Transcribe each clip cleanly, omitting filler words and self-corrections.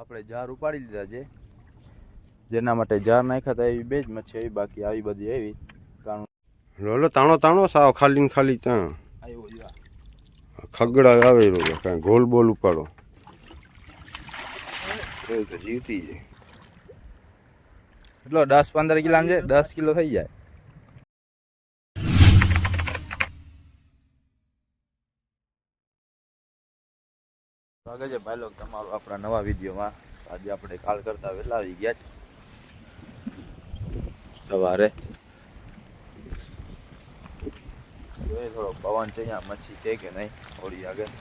આપણે જાર ઉપાડી લીધા છે, જેના માટે જાર નાખ્યા હતા એવી બે જ મચ્છી આવી, બાકી આવી બધી આવી કારણ લોલો તાણો તાણો સાવ ખાલી ને ખાલી ત્યાં આવ્યો ખગડા આવે રોલો કાંઈ ગોલ બોલ ઉપાડો એ તો જીવતી છે. એટલો 10-15 કિલો છે, 10 કિલો થઈ જાય. સ્વાગત છે ભાઈ લોક તમારું આપણા નવા વિડીયોમાં. આજે આપણે કાલ કરતા વહેલા આવી ગયા છે સવારે. થોડો પવન છે, અહીંયા મચ્છી છે કે નહીં થોડી આગળ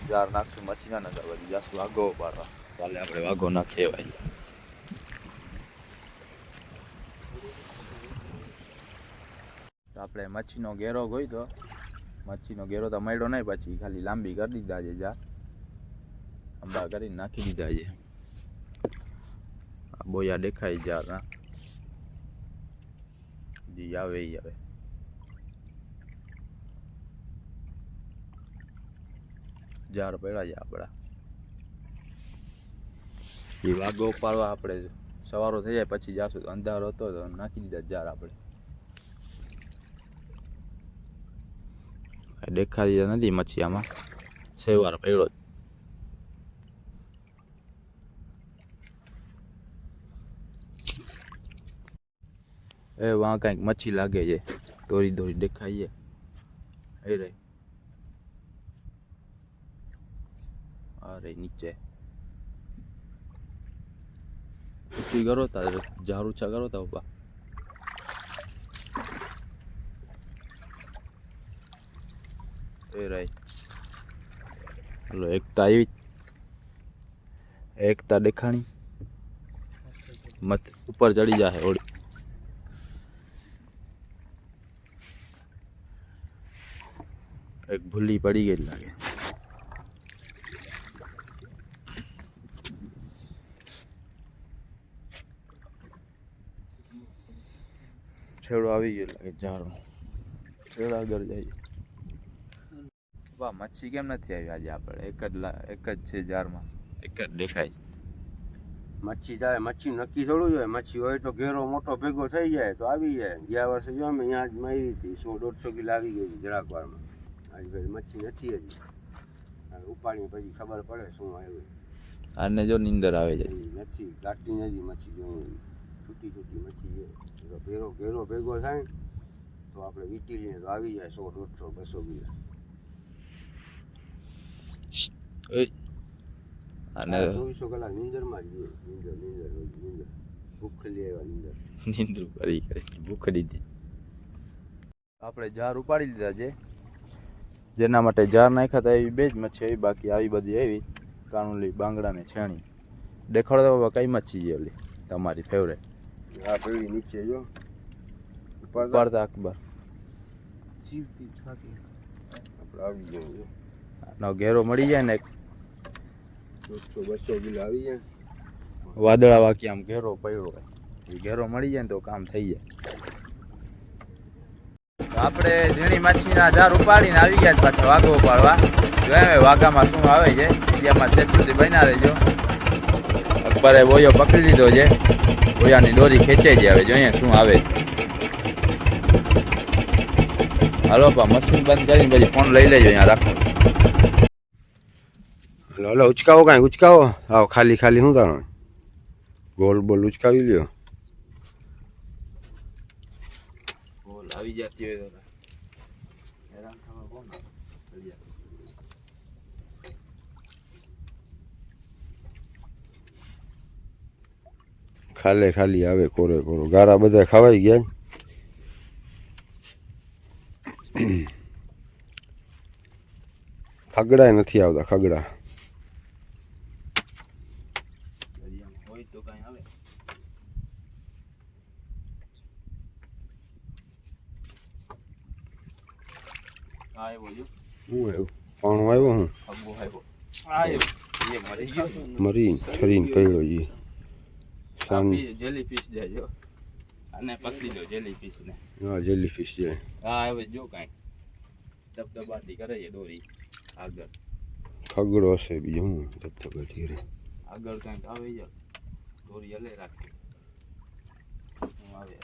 જાર નાખશું મચ્છી ના નગર બધી જાશું વાઘો પાડવા. કાલે આપણે વાઘો નાખીએ ભાઈ. આપણે મચ્છીનો ઘેરો ગયો તો મચ્છીનો ઘેરો તો મળ્યો નહીં, પછી ખાલી લાંબી કરી દીધા છે, જા અંબા કરીને નાખી દીધા છે. આ બોયા દેખાય જારના જી આવે એ આવે. જાર પડ્યા છે આપણા એ વાઘો ઉપાડવા. આપણે સવારો થઈ જાય પછી જાશું. અંધારો હતો તો નાખી દીધા જાર આપણે. દેખાતી નથી મચ્છી આમાં, સેવાર પડ્યો. એ વાં કાંઈક મચ્છી લાગે છે, દોરી દોરી દેખાય છે. એ રહી અરે નીચે ઊંચી કરો તા, જાર ઊંચા કરો તા બાપા. એ રાઈટ હલો એકતા આવી, એકતા દેખાણી મત ઉપર ચડી જાય ઓળી. એક ભૂલી પડી ગઈ લાગે. છેડો આવી ગયો લાગે જારનો, છેડો આગળ જાય. વાહ મચ્છી કેમ નથી આવી આજે આપણે? એક જ છે જારમાં, એક જ દેખાય. મચ્છી તારે મચ્છી નક્કી થોડું જોઈએ. મચ્છી હોય તો ઘેરો મોટો ભેગો થઈ જાય તો આવી જાય. ગયા વર્ષે જો અમે અહીંયા જ મારી હતી 100-150 કિલો આવી ગઈ જરાક વારમાં. આજે ભાઈ મચ્છી નથી હજી, ઉપાડીને પછી ખબર પડે શું આવ્યું. આને જો નીંદર આવે છે નથી ગાંઠી નથી મચ્છી જોઈ, છૂટી છૂટી મચ્છી છે. ઘેરો ભેગો થાય તો આપણે વીટી લઈએ તો આવી જાય 100-150-200 કિલો. અને 24 કલાક નીંદરમાં જ નીંદર ભૂખ લેવા નીંદર કરી ભૂખ દીધી. આપણે જાર ઉપાડી લીધા છે, જેના માટે જાર નાખ્યા હતા એવી બે જ મચ્છી આવી, બાકી આવી બધી આવી કાનુલી, બાંગડા ને છેણી. દેખાડો તો બાબા કઈ મચ્છી છે ઓલી તમારી ફેવરેટ? આ પેલી નીચે જો પડતા અકબર જીવતી થાકી આપણે આવી જાય. નો ઘેરો મળી જાય ને 100-200 કિલો આવી જાય. વાદળા વાકી આમ ઘેરો પડ્યો હોય, એ ઘેરો મળી જાય ને તો કામ થઈ જાય. આપણે ઝીણી માછીના જાર ઉપાડીને આવી ગયા છે પાછા વાઘો ઉપાડવા. જોઈએ વાઘામાં શું આવે છે. ઇન્ડિયામાં છેક સુધી બન્યા રહેજો. અકબરે બોયો પકડી લીધો છે, બોયાની દોરી ખેંચાઈ જાય. હવે જોઈએ શું આવે. હાલો પા મશીન બંધ કરીને પછી ફોન લઈ લેજો, અહીંયા રાખો. હલો ઉચકાવો, કાંઈ ઉચકાવો. આવો ખાલી ખાલી શું તાણો ગોલ બોલ ઉચકાવી લ્યો. બોલ આવી જતી હોય તો હેરાન થવા કોણ. ખાલે ખાલી આવે કોરે કોરો. ગારા બધા ખવાઈ ગયા. ખગડા નથી આવતા, ખગડા હોય તો કઈ આવે. આવ્યો જો શું આવ્યું? પાણું આવ્યો. હું ખંભો આવ્યો. આવ્યો એ મરી ગયો, મરી છરીને પડ્યો. એ જેલી ફિશ જાય જો, આને પકડી લો જેલી ફિશ ને. હા જેલી ફિશ જાય. હા હવે જો કાંઈ દબદબાટી કરે છે દોરી આગળ. ખગડો હશે બીજું હું ધબધબાથી રે. આગળ કંઈક આવે જાય દોરી હલે રાખી હું આવે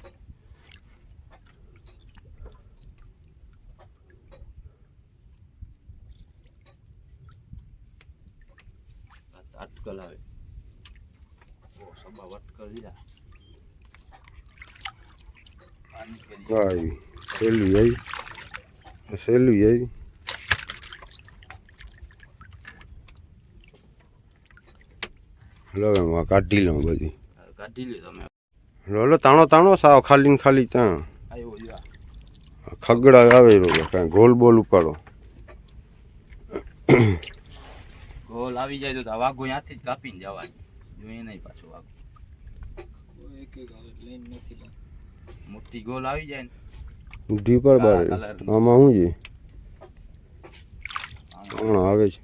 અટકલ આવે ઓ સબા વટકલ લીધા આવી સહેલું આવી સહેલું આવી હવે હું આ કાઢી લઉં બધી કાઢી લ્યો તમે લો તાણો તાણો સાવ ખાલી ને ખાલી ત્યાં આવ્યો લ્યો ખગડા આવે કાંઈ ગોલ બોલ ઉપાડો ગોલ આવી જાય તો વાઘો ત્યાંથી જ કાપીને જવાની જોઈએ નહીં પાછો વાઘો મોટી ગોલ આવી જાય ને ઊંધી પર બારે આમાં શું છે તાણો આવે છે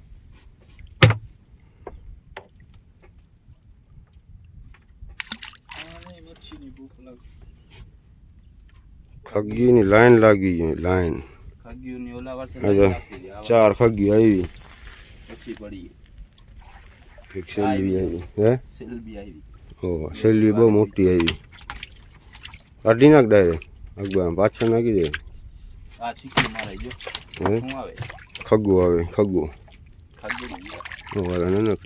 ખગીની લાઈન લાગી છે લાઈન ખગ્યુની ઓલા વર્ષે અચ્છા. 4 ખગી આવી પછી પડી એક સેલવી આવી હે સેલબી આવી ઓ સેલવી બહુ મોટી આવી કાઢી નાખ ડાયરેક્ટ અગવા પાછળ નાખી દે આ ચીકી મારે જો હે શું આવે ખગો આવે ખગો ખગ્યું ઓ વાલા ના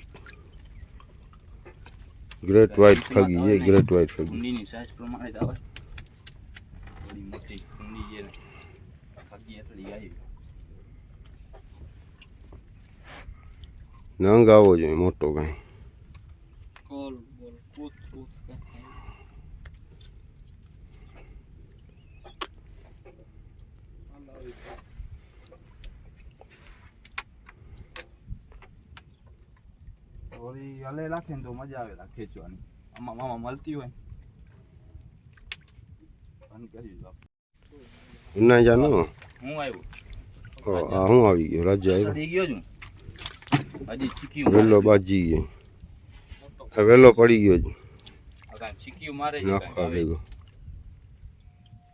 ગ્રેટ વ્હાઇટ ખગી છે ગ્રેટ વ્હાઇટ ખગી કુંડીની સાઈઝ પ્રમાણે જ આવે થોડી મોટી કુંડી છે ખગી એટલી આવી નંગ આવો જોઈએ મોટો કાંઈ કોલ બોલ કૂદ કૂદ થોડી હલે રાખે ને તો મજા આવે ખેંચવાની આમાં મામા મળતી હોય બંધ કરી દો ના જાનો હું આવ્યો આ હું આવી ગયો રાજા આવ્યો સડી ગયો છું હજી ચીક્યું વેલો બાજી ગયો વેલો પડી ગયો છે અગા ચીક્યું મારે છે નાખવા ભેગો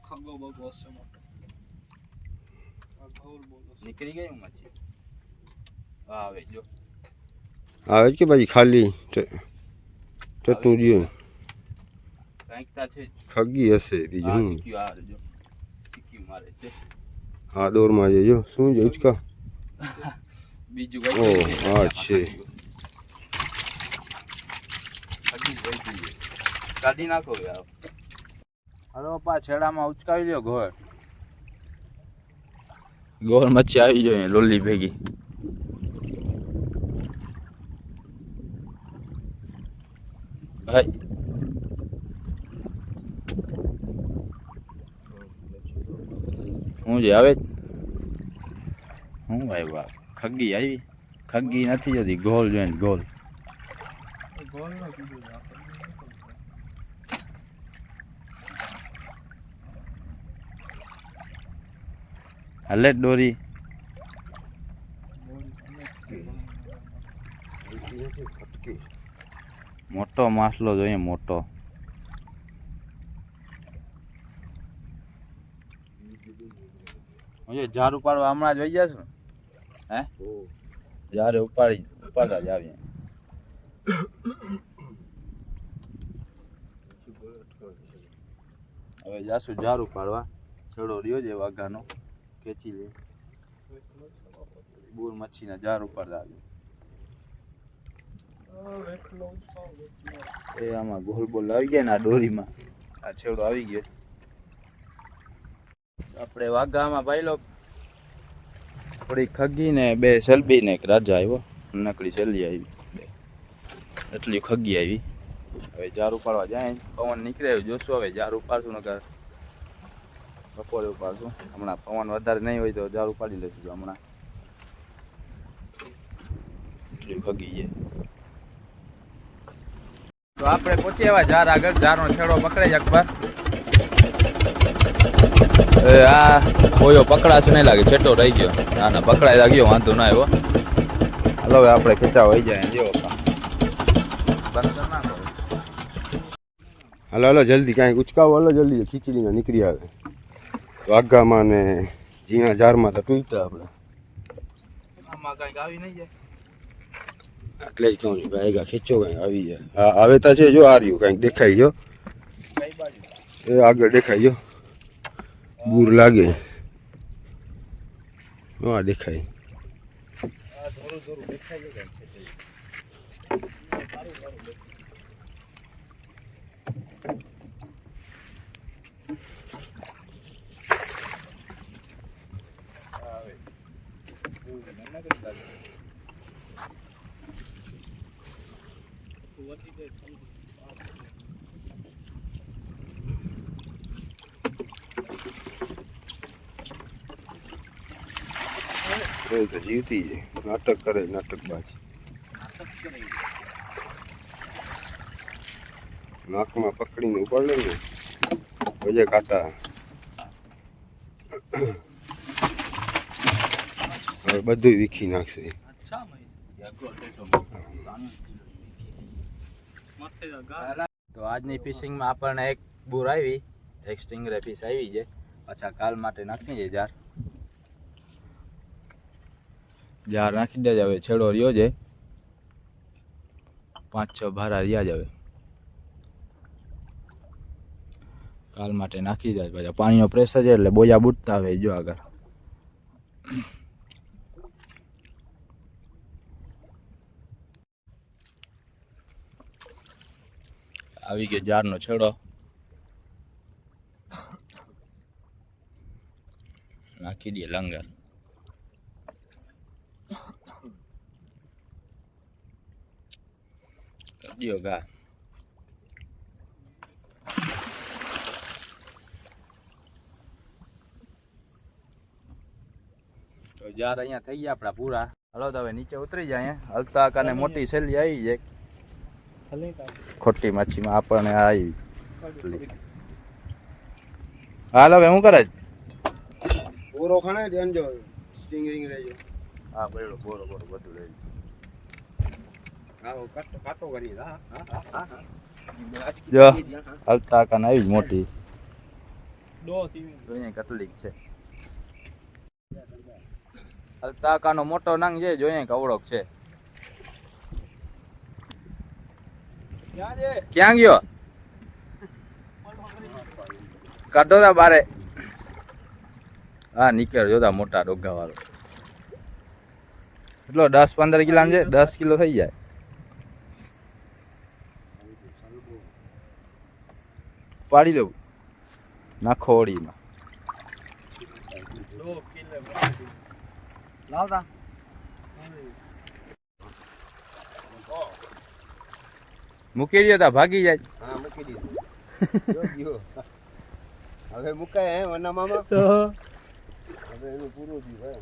ખગો બગો છે મોટો આ ગોલ બોલો નીકળી ગયું મચ્છી હા આવે જો આવે કે ભાઈ ખાલી ટટું રહ્યું કંઈક તા છે ખગી હશે બીજું શું ચીક્યું આ જો ચીક્યું મારે છે આ દોરમાં જજો શું છે ઉચકા બીજું ઓ કઈ આ છે કાઢી નાખો યાર હાલો પપ્પા છેડામાં ઉચકાવી લ્યો ગોળ ગોળ મચ્છી આવી જોઈએ લોલી ભેગી ભાઈ હું જે આવે હું ભાઈ વાહ ખગ્ગી આવી ખગ્ગી નથી જતી ગોલ જોઈને ગોલ હલે દોરી મોટો માસલો જોઈએ મોટો ઝાડ ઉપાડવા હમણાં જ વહી જશું હે જ્યારે ઉપાડતા જ આવીએ હવે જાશું ઝાડ ઉપાડવા છેડો રહ્યો છે વાઘાનો ખેંચી લે બુર મચ્છીના ઝાડ ઉપાડતા આવીએ એ આમાં ગોલ બોલ આવી ગયા ને આ દોરીમાં આ છેડો આવી ગયો આપણે વાઘામાં ભાઈ લોક થોડી ખગી ને બે સેલબી ને એક રાજા આવ્યો નકડી સેલી આવી બે એટલી ખગી આવી હવે જાર ઉપાડવા જાય પવન નીકળે જોશું હવે જાર ઉપાડશું નકર બપોરે ઉપાડશું હમણાં પવન વધારે નહીં હોય તો જાર ઉપાડી લઈશું હમણાં એટલી ખગી છે તો આપણે પહોંચી આવ્યા જાર આગળ જારનો છેડો પકડાય અકબર આ કોયો પકડાશે નહીં લાગે છેટો રહી ગયો ના ના પકડાઈ લાગ્યો વાંધો ના આવ્યો હાલો હવે આપણે ખેંચાવ વહી જાય જેવો હાલો હાલો જલ્દી કાંઈક ઉચકાવો હાલો જલ્દી ખીચડીમાં નીકળી આવે વાઘામાં ને ઝીણા ઝારમાં તો તૂટ્યા આપણે આમાં કાંઈક આવી નહીં જાય એટલે જ કહું છું ભાઈ ખેંચો કઈ આવી જાય. હા આવે તો છે જો આ રહ્યું કંઈક દેખાય જો કઈ બાજુ એ આગળ દેખાય જો બૂર લાગે હા દેખાય. આ થોડું થોડું દેખાય છે કઈ એ તો જીવતી છે નાટક કરે નાટકબાજ નાકમાં પકડીને ઉપાડે ને વજે કાંટા હવે બધું વીખી નાખશે. તો આજની ફિશિંગમાં આપણને એક બૂર આવી, એક સ્ટિંગરે ફિશ આવી છે. પાછા કાલ માટે નાખી છે જાર નાખી દેજ. હવે છેડો રહ્યો છે, 5-6 ભારા રહ્યા જ. હવે કાલ માટે નાખી જાય. પાછા પાણીનો પ્રેશર છે એટલે બોજા બુટતા આવે જો આગળ. આવી ગયો જારનો છેડો, નાખી દે લંગર. દિયો ગા. તો જાર અહીંયા થઈ ગયા આપણા પૂરા. હલો તો હવે નીચે ઉતરી જાય. હલતા કાને મોટી સેલી આવી છે, ખોટી માછીમાં આપણને આવી. હાલ હવે શું કરે છે? બોરો ખાને ધ્યાન જો સ્ટિંગરિંગ રહેજો. હા બરોબર બોરો બોરો બધું લઈ હા કાટો કાટો કરી હા હા હા હા જો હલતા કાને આવી મોટી જોઈએ કેટલીક છે. હલતા કાનો મોટો નંગ છે, જોઈએ કવડોક છે. ક્યાં ગયો? કાઢો તા બારે. હા નીકળ જોતા મોટા ડોગા વાળો. એટલો 10-15 કિલો છે, 10 કિલો થઈ જાય. પાડી લઉં નાખો ઓળીમાં. લાવતા મૂકી દો તા ભાગી જાય. હા મૂકી દીધું. હવે મુકાય હે વના મામા. હવે એનું પૂરું થયું હે.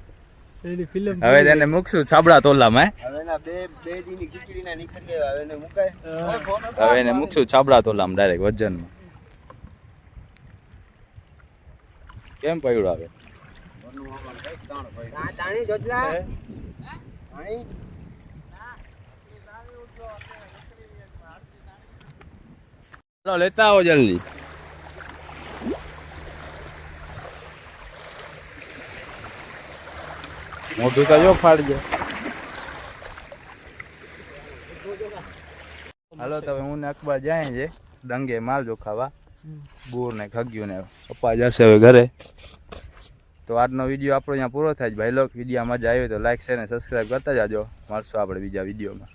એની ફિલ્મ હવે તેને મૂકશું છાબડા તોલામાં. હવે એના બે દીની ખીચડીના નીકળી ગયા. હવે એને મુકાય. હવે એને મૂકશું છાબડા તોલામાં ડાયરેક્ટ વજનમાં. કેમ પડ્યું આવે? તાણી જોજલા તાણી ચાલો લેતા આવો જલ્દી. મોઢું તો જો ફાડજે. હાલો તો હું ને અકબર જાય છે દંગે માલ જો ખાવા. બૂર ને ખગ્યું ને પપ્પા જશે હવે ઘરે. તો આજનો વિડીયો આપણો અહીંયા પૂરો થાય છે ભાઈ. લોક વિડીયો મજા આવી તો લાઈક શેર અને સબસ્ક્રાઈબ કરતા જાજો. મળશું આપણે બીજા વિડીયોમાં.